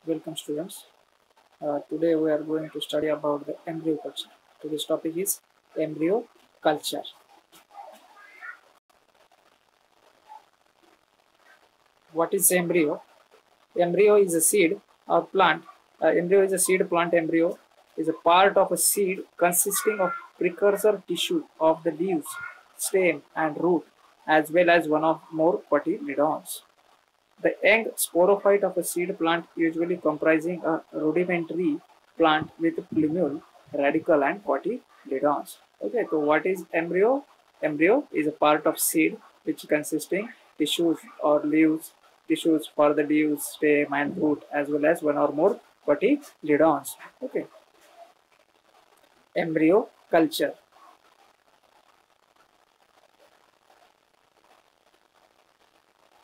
Welcome students. Today we are going to study about the embryo culture. Today's topic is embryo culture. What is embryo? Embryo is a seed or plant. Embryo is a seed plant. Embryo is a part of a seed consisting of precursor tissue of the leaves, stem and root, as well as one or more cotyledons. The young sporophyte of a seed plant usually comprising a rudimentary plant with plumule, radicle and cotyledons. Okay, so what is embryo? Embryo is a part of seed which consisting tissues or leaves, tissues for the leaves, stem and root as well as one or more cotyledons. Okay, embryo culture.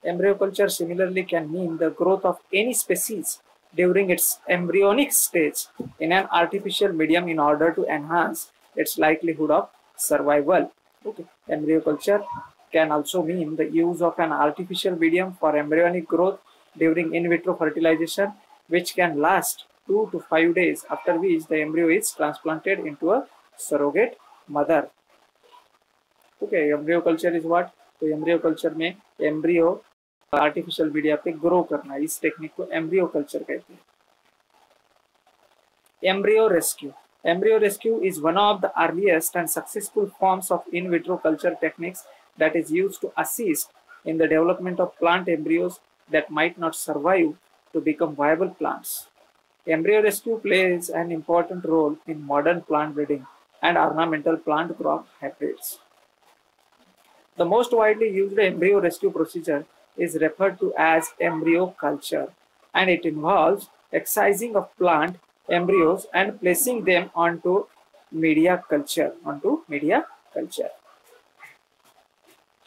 Embryo culture similarly can mean the growth of any species during its embryonic stage in an artificial medium in order to enhance its likelihood of survival. Okay. Embryo culture can also mean the use of an artificial medium for embryonic growth during in vitro fertilization, which can last 2 to 5 days, after which the embryo is transplanted into a surrogate mother. Okay, embryo culture is what? तो embryo culture में embryo artificial media पे grow करना, इस technique को embryo culture कहते हैं. Embryo rescue. Embryo rescue is one of the earliest and successful forms of in vitro culture techniques that is used to assist in the development of plant embryos that might not survive to become viable plants. Embryo rescue plays an important role in modern plant breeding and ornamental plant crop hybrids. The most widely used embryo rescue procedure is referred to as embryo culture, and it involves excising of plant embryos and placing them onto media culture.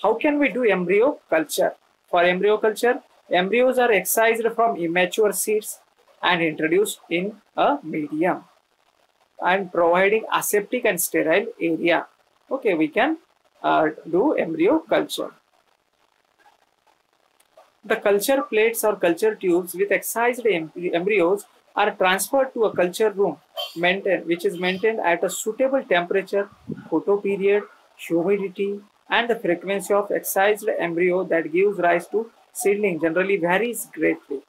How can we do embryo culture? For embryo culture, embryos are excised from immature seeds and introduced in a medium and providing aseptic and sterile area. Okay, we can do embryo culture. The culture plates or culture tubes with excised embryos are transferred to a culture room which is maintained at a suitable temperature, photoperiod, humidity, and the frequency of excised embryo that gives rise to seedling generally varies greatly.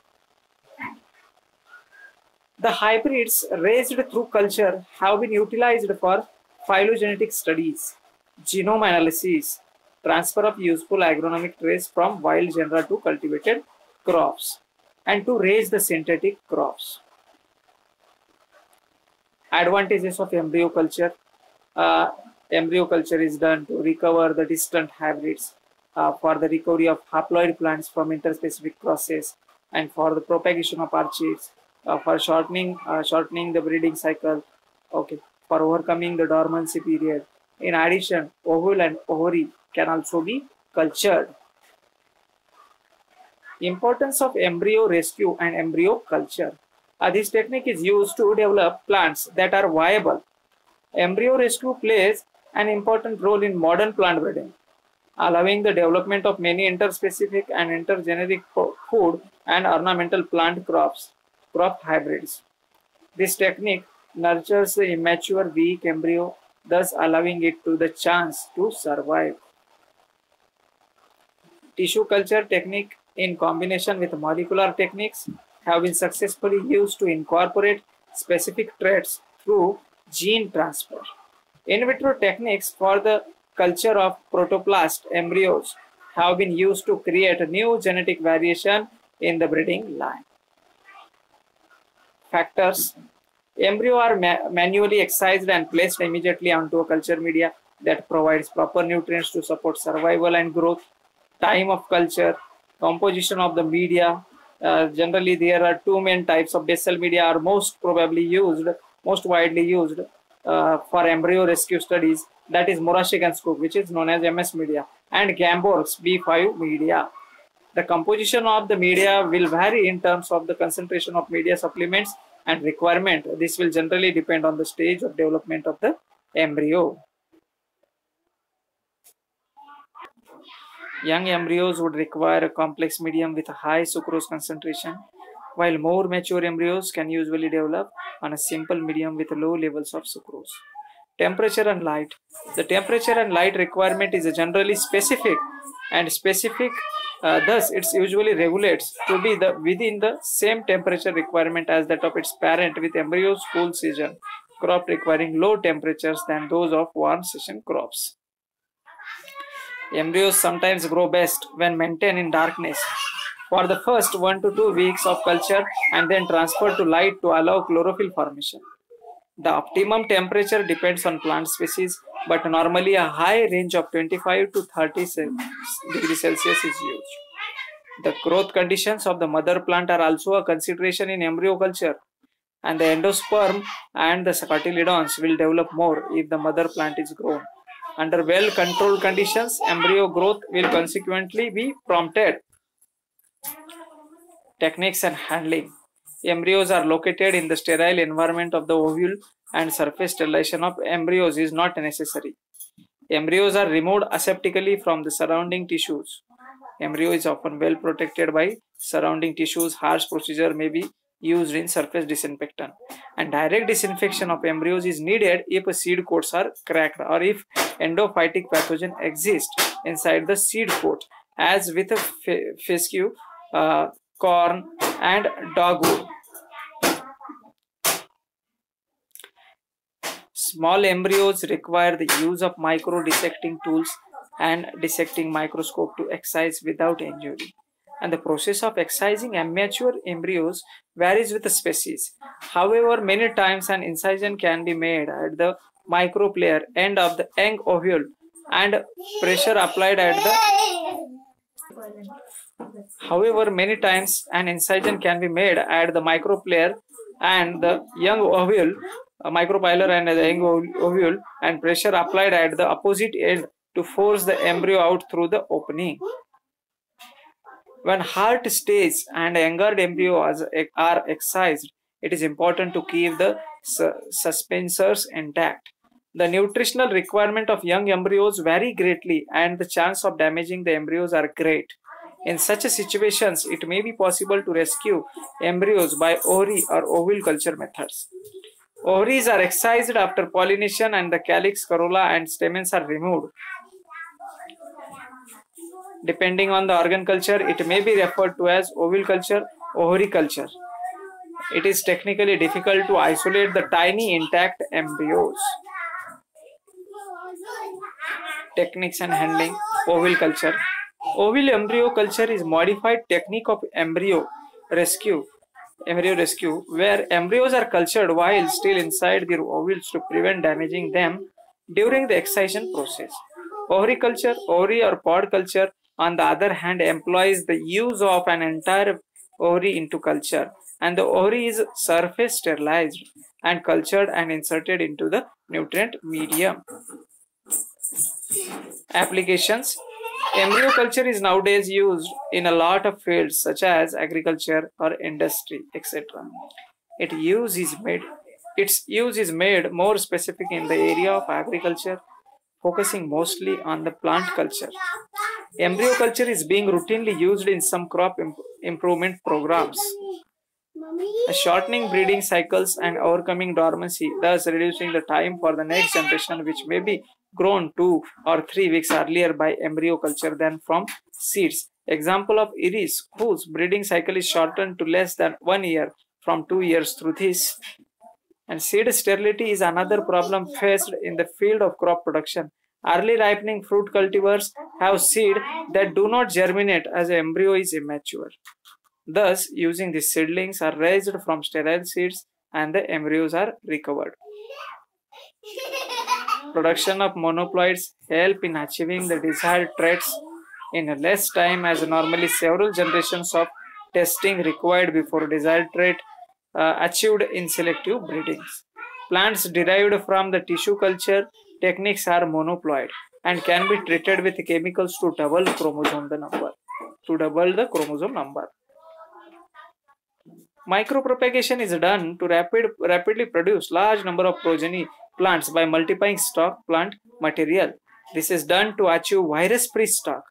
The hybrids raised through culture have been utilized for phylogenetic studies, genome analysis, transfer of useful agronomic traits from wild genera to cultivated crops, and to raise the synthetic crops. Advantages of embryo culture. Embryo culture is done to recover the distant hybrids, for the recovery of haploid plants from interspecific crosses, and for the propagation of orchids, for shortening the breeding cycle, okay, for overcoming the dormancy period. In addition, ovule and ovary can also be cultured. Importance of embryo rescue and embryo culture. This technique is used to develop plants that are viable. Embryo rescue plays an important role in modern plant breeding, allowing the development of many interspecific and intergeneric food and ornamental plant crop hybrids. This technique nurtures the immature weak embryo, thus allowing it to the chance to survive. Tissue culture technique in combination with molecular techniques have been successfully used to incorporate specific traits through gene transfer. In vitro techniques for the culture of protoplast embryos have been used to create a new genetic variation in the breeding line. Factors. Embryo are manually excised and placed immediately onto a culture media that provides proper nutrients to support survival and growth. Time of culture, composition of the media. Generally, there are two main types of basal media are most widely used for embryo rescue studies. That is Morashek and Skoog, which is known as MS media, and Gamborg's B5 media. The composition of the media will vary in terms of the concentration of media supplements and requirement. This will generally depend on the stage of development of the embryo. Young embryos would require a complex medium with a high sucrose concentration. while more mature embryos can usually develop on a simple medium with low levels of sucrose. Temperature and light. The temperature and light requirement is generally specific and specific, thus it usually regulates to be within the same temperature requirement as that of its parent, with embryos cool season crop requiring low temperatures than those of warm season crops. Embryos sometimes grow best when maintained in darkness for the first 1 to 2 weeks of culture and then transferred to light to allow chlorophyll formation. The optimum temperature depends on plant species, but normally a high range of 25 to 30 degrees Celsius is used. The growth conditions of the mother plant are also a consideration in embryo culture, and the endosperm and the cotyledons will develop more if the mother plant is grown. Under well-controlled conditions, embryo growth will consequently be prompted. Techniques and handling. Embryos are located in the sterile environment of the ovule, and surface sterilization of embryos is not necessary. Embryos are removed aseptically from the surrounding tissues. Embryo is often well protected by surrounding tissues. Harsh procedure may be used in surface disinfectant, and direct disinfection of embryos is needed if seed coats are cracked or if endophytic pathogen exists inside the seed coat, as with fescue, corn, and dogwood. Small embryos require the use of micro dissecting tools and dissecting microscope to excise without injury, and the process of excising immature embryos varies with the species. However, many times an incision can be made at the microplayer end of the young ovule and pressure applied at the microplayer and the young ovule, micropylar and the young ovule, and pressure applied at the opposite end to force the embryo out through the opening. When heart stage and younger embryos are excised, it is important to keep the suspensors intact. The nutritional requirement of young embryos vary greatly, and the chance of damaging the embryos are great. In such situations, it may be possible to rescue embryos by ovary or ovule culture methods. Ovaries are excised after pollination, and the calyx, corolla, and stamens are removed. Depending on the organ culture, it may be referred to as ovule culture, ovary culture. It is technically difficult to isolate the tiny intact embryos. Techniques and handling ovule culture. Ovule embryo culture is modified technique of embryo rescue, where embryos are cultured while still inside their ovules to prevent damaging them during the excision process. Ovary culture, ovary or pod culture, on the other hand, employs the use of an entire ovary into culture, and the ovary is surface sterilized and cultured and inserted into the nutrient medium. Applications. Embryo culture is nowadays used in a lot of fields such as agriculture or industry, etc. Its use is made more specific in the area of agriculture, focusing mostly on the plant culture. Embryo culture is being routinely used in some crop improvement programs, shortening breeding cycles and overcoming dormancy, thus reducing the time for the next generation, which may be grown 2 or 3 weeks earlier by embryo culture than from seeds. Example of iris, whose breeding cycle is shortened to less than 1 year from 2 years through this. And seed sterility is another problem faced in the field of crop production. Early ripening fruit cultivars have seed that do not germinate as the embryo is immature. Thus, using these seedlings are raised from sterile seeds and the embryos are recovered. Production of monoploids help in achieving the desired traits in less time, as normally several generations of testing required before desired trait achieved in selective breedings. Plants derived from the tissue culture techniques are monoploid and can be treated with chemicals to double the chromosome number. Micropropagation is done to rapidly produce large number of progeny plants by multiplying stock plant material. This is done to achieve virus-free stock.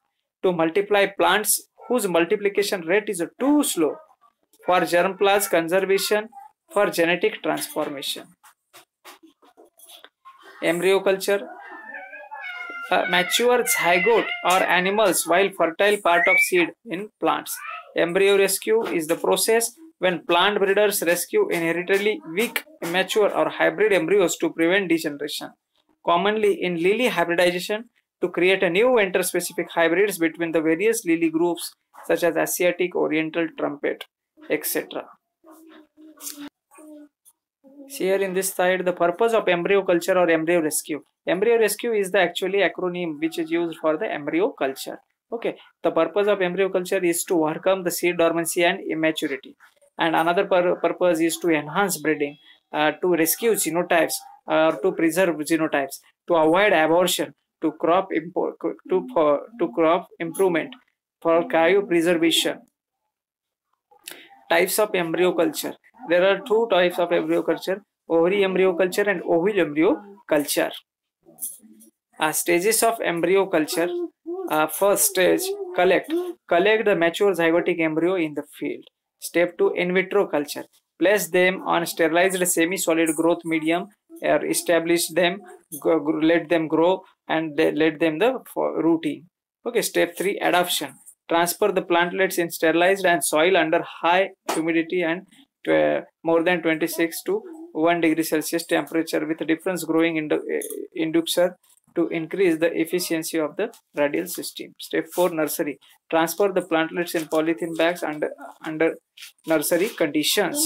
To multiply plants whose multiplication rate is too slow, for germplasm conservation, for genetic transformation. Embryo culture. Mature zygote are animals while fertile part of seed in plants. Embryo rescue is the process when plant breeders rescue inherently weak, immature or hybrid embryos to prevent degeneration. Commonly in lily hybridization to create a new interspecific hybrids between the various lily groups such as Asiatic, Oriental, Trumpet, etc. See here in this side the purpose of embryo culture or embryo rescue. Embryo rescue is the actually acronym which is used for the embryo culture. Okay, the purpose of embryo culture is to overcome the seed dormancy and immaturity, and another purpose is to enhance breeding, to rescue genotypes, to preserve genotypes, to avoid abortion, to crop crop improvement, for cryopreservation. Types of embryo culture. There are two types of embryo culture: ovary embryo culture and ovule embryo culture. Stages of embryo culture. First stage, collect the mature zygotic embryo in the field. Step 2, in vitro culture. Place them on sterilized semi-solid growth medium, or establish them, let them grow, and let them the rooting. Okay. Step 3, adoption. Transfer the plantlets in sterilized and soil under high humidity and more than 26 to 1 degree Celsius temperature with difference growing inducer to increase the efficiency of the radial system. Step 4, nursery. Transfer the plantlets in polythene bags under nursery conditions.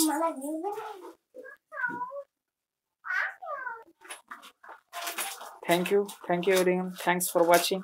Thank you everyone. Thanks for watching.